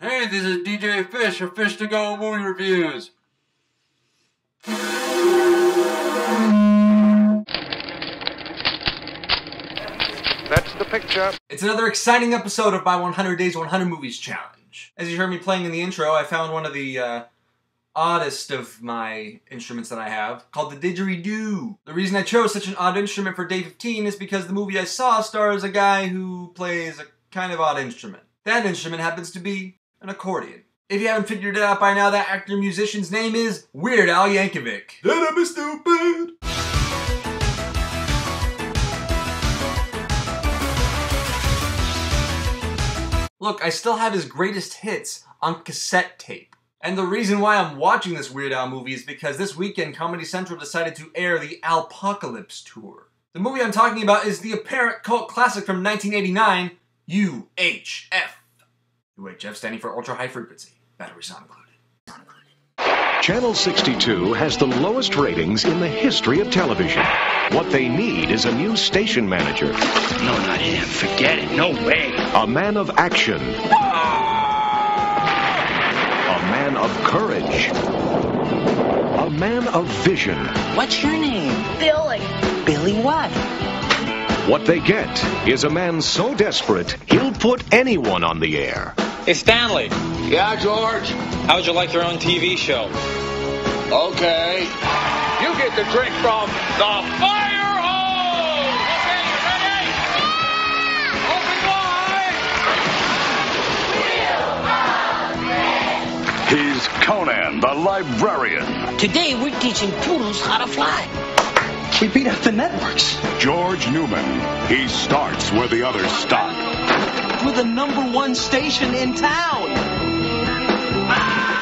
Hey, this is DJ Fish for Fish to Go Movie Reviews. That's the picture. It's another exciting episode of my 100 Days, 100 Movies challenge. As you heard me playing in the intro, I found one of the oddest of my instruments that I have, called the didgeridoo. The reason I chose such an odd instrument for day 15 is because the movie I saw stars a guy who plays a kind of odd instrument. That instrument happens to be an accordion. If you haven't figured it out by now, that actor-musician's name is Weird Al Yankovic. Then I'm stupid! Look, I still have his greatest hits on cassette tape. And the reason why I'm watching this Weird Al movie is because this weekend Comedy Central decided to air the Alpocalypse Tour. The movie I'm talking about is the apparent cult classic from 1989, UHF. UHF standing for Ultra High Frequency. Batteries not included. Channel 62 has the lowest ratings in the history of television. What they need is a new station manager. No, not him. Forget it. No way. A man of action. A man of courage. A man of vision. What's your name? Billy. Billy what? What they get is a man so desperate, he'll put anyone on the air. Hey, Stanley. Yeah, George? How would you like your own TV show? Okay. You get the drink from the fire hose! Okay, you ready? Yeah! Open wide! He's Conan, the librarian. Today we're teaching poodles how to fly. We beat out the networks. George Newman. He starts where the others stop. We're the #1 station in town.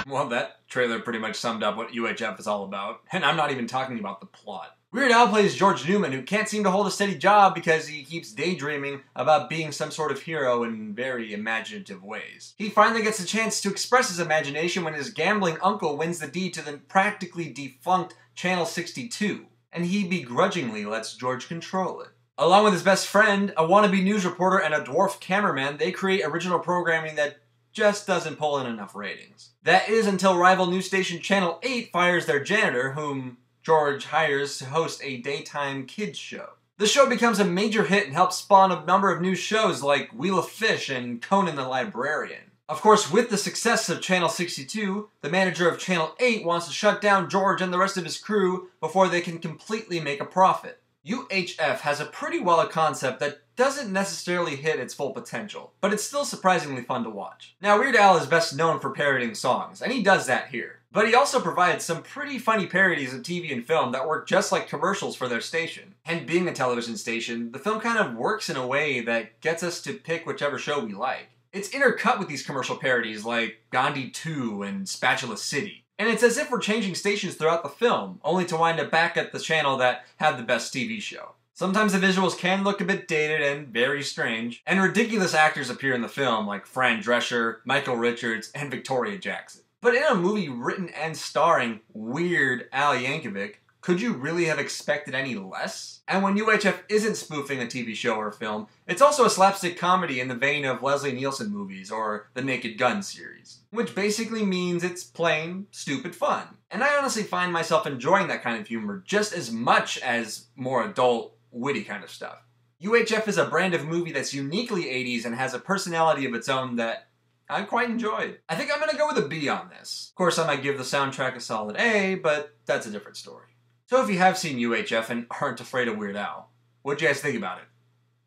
Well, that trailer pretty much summed up what UHF is all about, and I'm not even talking about the plot. Weird Al plays George Newman, who can't seem to hold a steady job because he keeps daydreaming about being some sort of hero in very imaginative ways. He finally gets a chance to express his imagination when his gambling uncle wins the deed to the practically defunct Channel 62, and he begrudgingly lets George control it. Along with his best friend, a wannabe news reporter, and a dwarf cameraman, they create original programming that just doesn't pull in enough ratings. That is until rival news station Channel 8 fires their janitor, whom George hires to host a daytime kids show. The show becomes a major hit and helps spawn a number of new shows like Wheel of Fish and Conan the Librarian. Of course, with the success of Channel 62, the manager of Channel 8 wants to shut down George and the rest of his crew before they can completely make a profit. UHF has a pretty wild concept that doesn't necessarily hit its full potential, but it's still surprisingly fun to watch. Now, Weird Al is best known for parodying songs, and he does that here. But he also provides some pretty funny parodies of TV and film that work just like commercials for their station. And being a television station, the film kind of works in a way that gets us to pick whichever show we like. It's intercut with these commercial parodies like Gandhi 2 and Spatula City. And it's as if we're changing stations throughout the film, only to wind up back at the channel that had the best TV show. Sometimes the visuals can look a bit dated and very strange, and ridiculous actors appear in the film like Fran Drescher, Michael Richards, and Victoria Jackson. But in a movie written and starring Weird Al Yankovic, could you really have expected any less? And when UHF isn't spoofing a TV show or film, it's also a slapstick comedy in the vein of Leslie Nielsen movies or the Naked Gun series, which basically means it's plain, stupid fun. And I honestly find myself enjoying that kind of humor just as much as more adult, witty kind of stuff. UHF is a brand of movie that's uniquely 80s and has a personality of its own that I quite enjoyed. I think I'm gonna go with a B on this. Of course, I might give the soundtrack a solid A, but that's a different story. So if you have seen UHF and aren't afraid of Weird Al, what'd you guys think about it?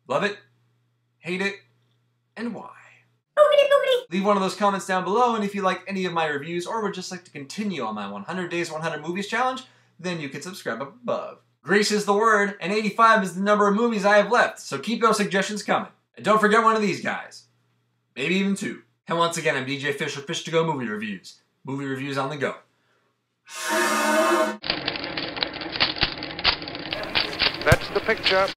Love it? Hate it? And why? Boogity boogity. Leave one of those comments down below, and if you like any of my reviews or would just like to continue on my 100 Days, 100 Movies challenge, then you can subscribe up above. Grease is the word, and 85 is the number of movies I have left, so keep those suggestions coming. And don't forget one of these guys. Maybe even two. And once again, I'm DJ Fish for Fish to Go Movie Reviews. Movie reviews on the go. That's the picture.